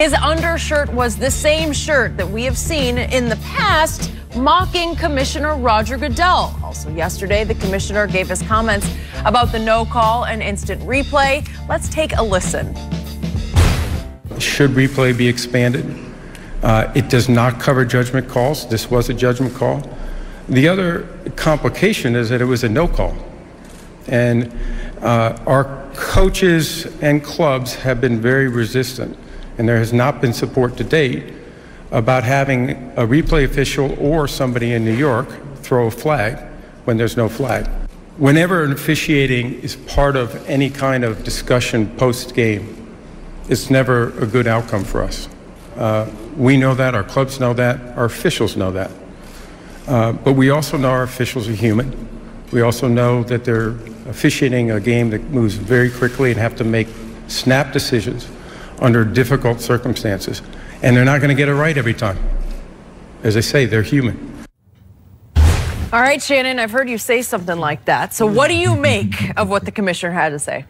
His undershirt was the same shirt that we have seen in the past mocking Commissioner Roger Goodell. Also yesterday, the commissioner gave his comments about the no call and instant replay. Let's take a listen. Should replay be expanded? It does not cover judgment calls. This was a judgment call. The other complication is that it was a no call. And our coaches and clubs have been very resistant, and there has not been support to date about having a replay official or somebody in New York throw a flag when there's no flag. Whenever officiating is part of any kind of discussion post-game, it's never a good outcome for us. We know that, our clubs know that, our officials know that. But we also know our officials are human. We also know that they're officiating a game that moves very quickly and have to make snap decisions under difficult circumstances. And they're not going to get it right every time. As I say, they're human. All right, Shannon, I've heard you say something like that. So what do you make of what the commissioner had to say?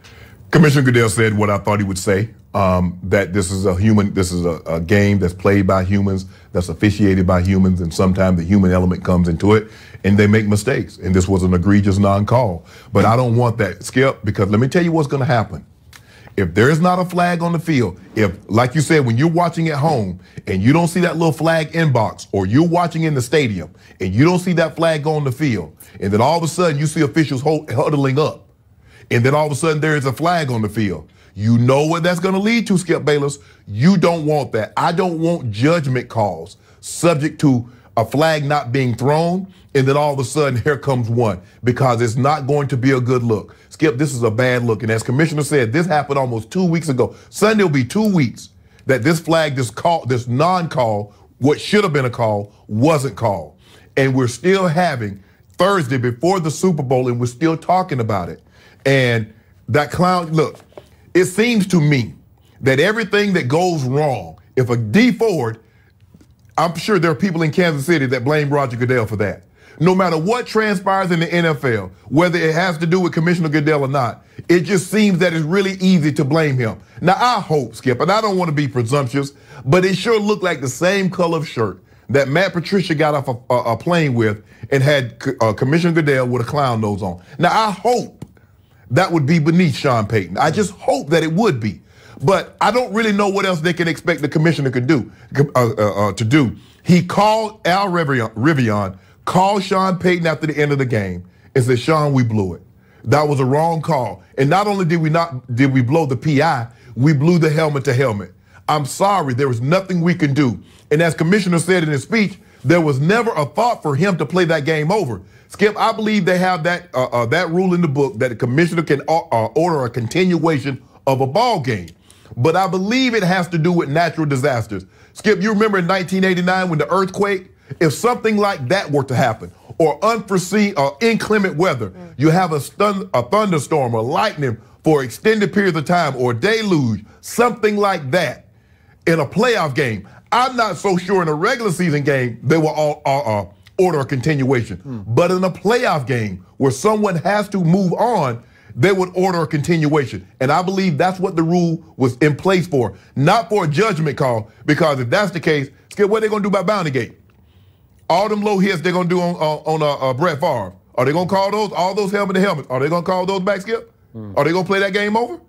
Commissioner Goodell said what I thought he would say, that this is a game that's played by humans, that's officiated by humans, and sometimes the human element comes into it, and they make mistakes. And this was an egregious non-call. But I don't want that, Skip, because let me tell you what's going to happen. If there is not a flag on the field, if, like you said, when you're watching at home and you don't see that little flag inbox, or you're watching in the stadium and you don't see that flag on the field, and then all of a sudden you see officials huddling up, and then all of a sudden there is a flag on the field, you know what that's going to lead to, Skip Bayless. You don't want that. I don't want judgment calls subject to a flag not being thrown, and then all of a sudden here comes one, because it's not going to be a good look. Skip, this is a bad look. And as Commissioner said, this happened almost 2 weeks ago. Sunday will be 2 weeks that this flag, this non-call, what should have been a call, wasn't called. And we're still having Thursday before the Super Bowl, and we're still talking about it. And that clown, look, it seems to me that everything that goes wrong, if a D Ford, I'm sure there are people in Kansas City that blame Roger Goodell for that. No matter what transpires in the NFL, whether it has to do with Commissioner Goodell or not, it just seems that it's really easy to blame him. Now, I hope, Skip, and I don't want to be presumptuous, but it sure looked like the same color of shirt that Matt Patricia got off a plane with and had Commissioner Goodell with a clown nose on. Now, I hope that would be beneath Sean Payton. I just hope that it would be. But I don't really know what else they can expect the commissioner to do. He called Al Rivion, called Sean Payton after the end of the game and said, Sean, we blew it. That was a wrong call. And not only did we blow the PI, we blew the helmet to helmet. I'm sorry, there was nothing we can do. And as Commissioner said in his speech, there was never a thought for him to play that game over. Skip, I believe they have that rule in the book that a commissioner can order a continuation of a ball game. But I believe it has to do with natural disasters. Skip, you remember in 1989 when the earthquake? If something like that were to happen, or unforeseen or inclement weather, you have a thunderstorm or lightning for extended periods of time, or a deluge, something like that in a playoff game. I'm not so sure in a regular season game they will all order a continuation. But in a playoff game where someone has to move on, they would order a continuation. And I believe that's what the rule was in place for, not for a judgment call, because if that's the case, Skip, what are they going to do about Bountygate? All them low hits they're going to do on Brett Favre. Are they going to call all those helmet to helmet? Are they going to call those back, Skip? Are they going to play that game over?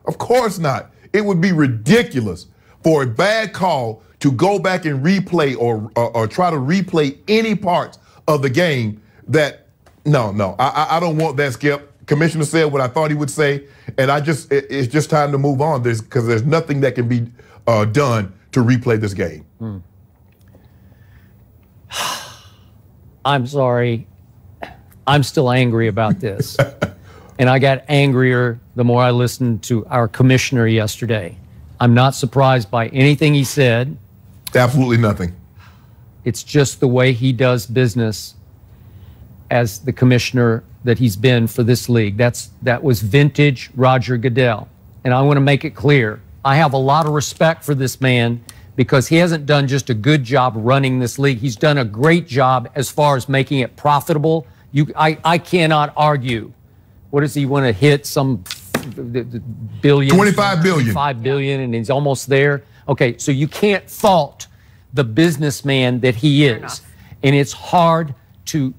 Of course not. It would be ridiculous for a bad call to go back and replay or try to replay any parts of the game that, no, I don't want that, Skip. Commissioner said what I thought he would say, and it's just time to move on because there's nothing that can be done to replay this game. I'm sorry. I'm still angry about this. And I got angrier the more I listened to our commissioner yesterday. I'm not surprised by anything he said. Absolutely nothing. It's just the way he does business as the commissioner that he's been for this league. That was vintage Roger Goodell. And I want to make it clear, I have a lot of respect for this man because he hasn't done just a good job running this league. He's done a great job as far as making it profitable. I cannot argue. What does he want to hit? Some billion? 25 billion. 5 billion, and he's almost there. Okay, so you can't fault the businessman that he is. And it's hard to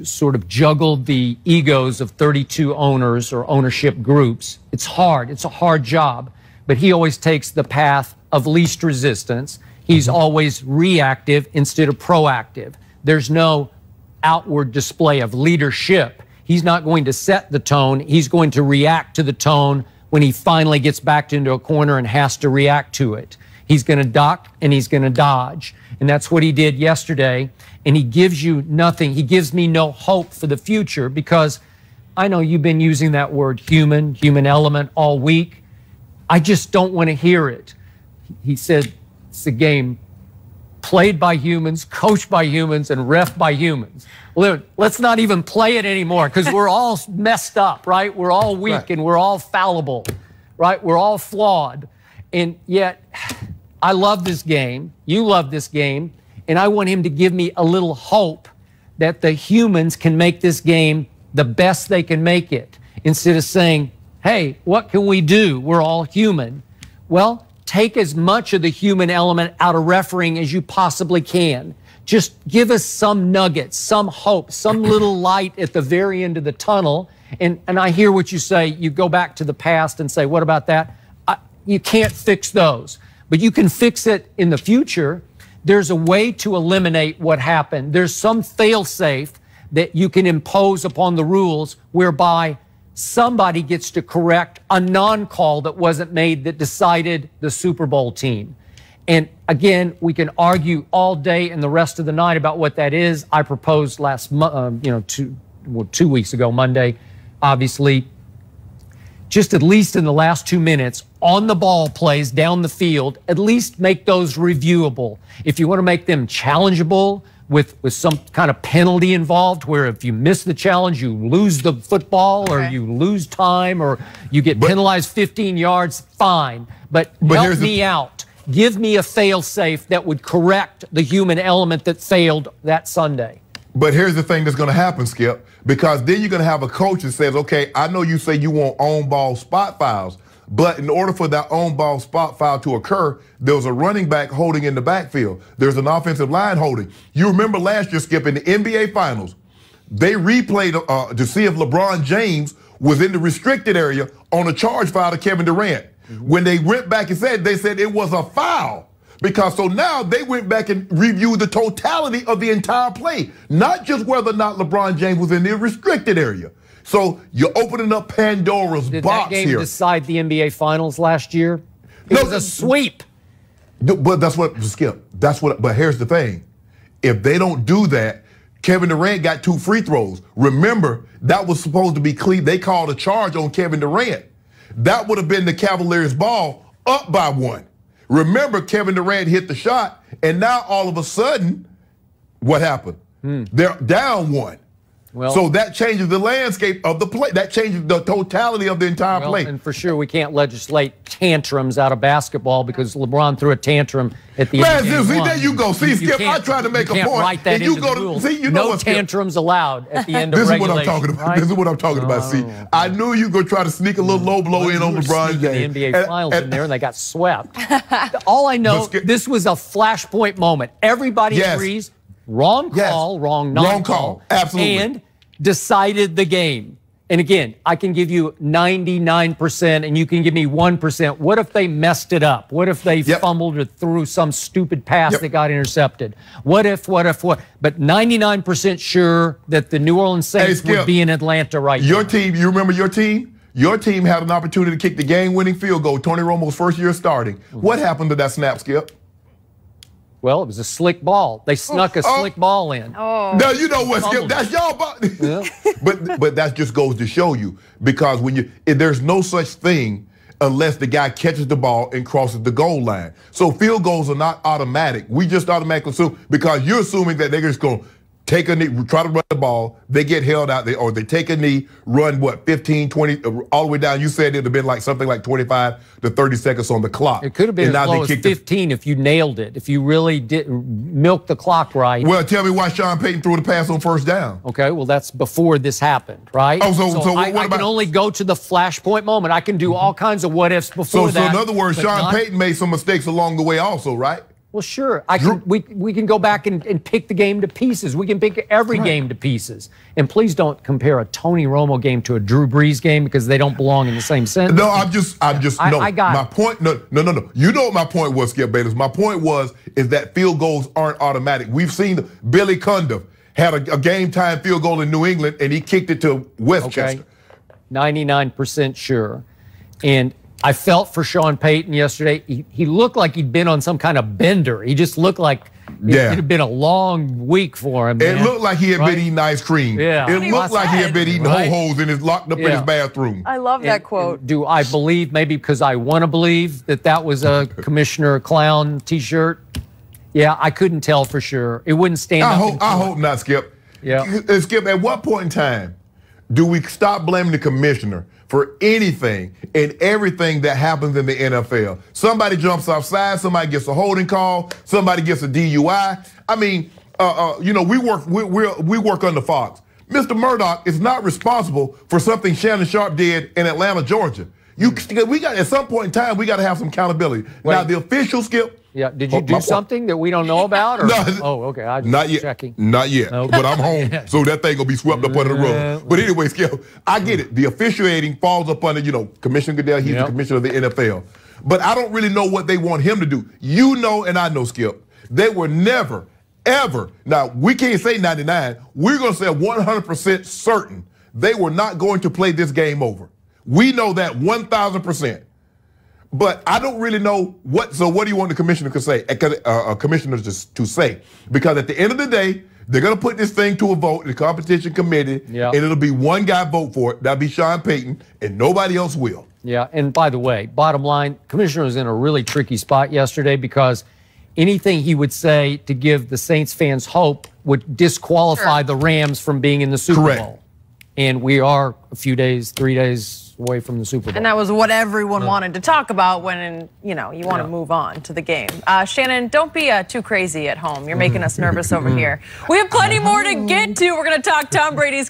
sort of juggle the egos of 32 owners or ownership groups. It's hard. It's a hard job. But he always takes the path of least resistance. He's always reactive instead of proactive. There's no outward display of leadership. He's not going to set the tone. He's going to react to the tone when he finally gets backed into a corner and has to react to it. He's going to duck and he's going to dodge. And that's what he did yesterday. And he gives you nothing. He gives me no hope for the future, because I know you've been using that word human element all week. I just don't want to hear it. He said it's a game played by humans, coached by humans, and ref by humans. Let's not even play it anymore, because we're all messed up, right? We're all weak and we're all fallible, right? We're all flawed. And yet, I love this game. You love this game. And I want him to give me a little hope that the humans can make this game the best they can make it, instead of saying, hey, what can we do? We're all human. Well, take as much of the human element out of refereeing as you possibly can. Just give us some nuggets, some hope, some little light at the very end of the tunnel. And I hear what you say. You go back to the past and say, what about that? You can't fix those, but you can fix it in the future. There's a way to eliminate what happened. There's some fail-safe that you can impose upon the rules whereby somebody gets to correct a non-call that wasn't made that decided the Super Bowl team. And again, we can argue all day and the rest of the night about what that is. I proposed last month, 2 weeks ago, Monday, obviously, just at least in the last 2 minutes, on the ball plays down the field, at least make those reviewable. If you want to make them challengeable with some kind of penalty involved, where if you miss the challenge, you lose the football, or you lose time, or you get penalized 15 yards, fine. But help me out. Give me a fail-safe that would correct the human element that failed that Sunday. But here's the thing that's going to happen, Skip, because then you're going to have a coach that says, okay, I know you say you want on-ball spot fouls, but in order for that on-ball spot foul to occur, there was a running back holding in the backfield. There's an offensive line holding. You remember last year, Skip, in the NBA Finals, they replayed to see if LeBron James was in the restricted area on a charge foul to Kevin Durant. When they went back and they said it was a foul. Because so now they went back and reviewed the totality of the entire play, not just whether or not LeBron James was in the restricted area. So you're opening up Pandora's box here. Did that game decide the NBA Finals last year? It was a sweep. But that's what, Skip, but here's the thing. If they don't do that, Kevin Durant got 2 free throws. Remember, that was supposed to be clean. They called a charge on Kevin Durant. That would have been the Cavaliers' ball up by 1. Remember, Kevin Durant hit the shot, and now all of a sudden, what happened? They're down 1. Well, so that changes the landscape of the play. That changes the totality of the entire play. And for sure, we can't legislate tantrums out of basketball, because LeBron threw a tantrum at the end of game 1. See, there you go. See, Skip, I tried to make a point. Write that into the rules. See, you know no tantrums allowed at the end of regulation. This is what I'm talking about. Right? This is what I'm talking about. See, I knew you were going to try to sneak a little low blow in on LeBron James. The NBA Finals in there, and they got swept. All I know, this was a flashpoint moment. Everybody agrees. Wrong call, wrong non-call. Wrong call, absolutely. And decided the game. And again, I can give you 99% and you can give me 1%. What if they messed it up? What if they fumbled or threw some stupid pass that got intercepted? What if? But 99% sure that the New Orleans Saints would be in Atlanta right now. Your team, you remember your team? Your team had an opportunity to kick the game-winning field goal. Tony Romo's first year starting. What happened to that snap, Skip? Well, it was a slick ball. They snuck a slick ball in. Now, you know what, Skip? That's y'all ball. But that just goes to show you, because there's no such thing unless the guy catches the ball and crosses the goal line. So field goals are not automatic. We just automatically assume, because you're assuming that they're just going to take a knee, try to run the ball, they get held out, or they take a knee, run what, 15, 20, all the way down. You said it would have been like something like 25 to 30 seconds on the clock. It could have been as low as 15 if you nailed it, if you really did milk the clock right. Well, tell me why Sean Payton threw the pass on first down. Okay, well, that's before this happened, right? Oh, so I can only go to the flashpoint moment. I can do all kinds of what ifs before that. So in other words, Sean Payton made some mistakes along the way also, right? Well, sure. We can go back and pick the game to pieces. We can pick every game to pieces. And please don't compare a Tony Romo game to a Drew Brees game because they don't belong in the same sentence. No, I'm just no. I got my point. No. You know what my point was, Skip Bayless. My point is that field goals aren't automatic. We've seen Billy Cundiff had a game time field goal in New England and he kicked it to Westchester. Okay. 99% sure. And I felt for Sean Payton yesterday. He looked like he'd been on some kind of bender. He just looked like it had been a long week for him. It looked like he had been eating ice cream. Yeah. It looked like he had been eating ho-hos and locked up in his bathroom. I love that quote. Do I believe, maybe because I want to believe, that was a Commissioner Clown T-shirt? Yeah, I couldn't tell for sure. It wouldn't stand up. I hope not, Skip. Yeah. Skip, at what point in time do we stop blaming the commissioner for anything and everything that happens in the NFL? Somebody jumps offside, somebody gets a holding call, somebody gets a DUI. I mean, we work under Fox. Mr. Murdoch is not responsible for something Shannon Sharp did in Atlanta, Georgia. We got at some point in time we got to have some accountability. Wait. Now the official, Skip. Yeah, did you do something that we don't know about? Or? No, oh, okay. I'm not yet. Checking. Not yet. Okay. But I'm home, so that thing gonna be swept up under the rug. But anyway, Skip, I get it. The officiating falls up under, Commissioner Goodell. He's the commissioner of the NFL. But I don't really know what they want him to do. You know, and I know, Skip, they were never, ever. Now we can't say 99. We're gonna say 100% certain they were not going to play this game over. We know that 1,000%. But I don't really know what. So what do you want the commissioner to say? Commissioners to say? Because at the end of the day, they're going to put this thing to a vote in the competition committee, and it'll be one guy vote for it. That'll be Sean Payton, and nobody else will. Yeah. And by the way, bottom line, commissioner was in a really tricky spot yesterday because anything he would say to give the Saints fans hope would disqualify the Rams from being in the Super Bowl. And we are a few days, 3 days away from the Super Bowl. And that was what everyone wanted to talk about when, you want to move on to the game. Shannon, don't be too crazy at home. You're making us nervous over here. We have plenty more to get to. We're going to talk Tom Brady's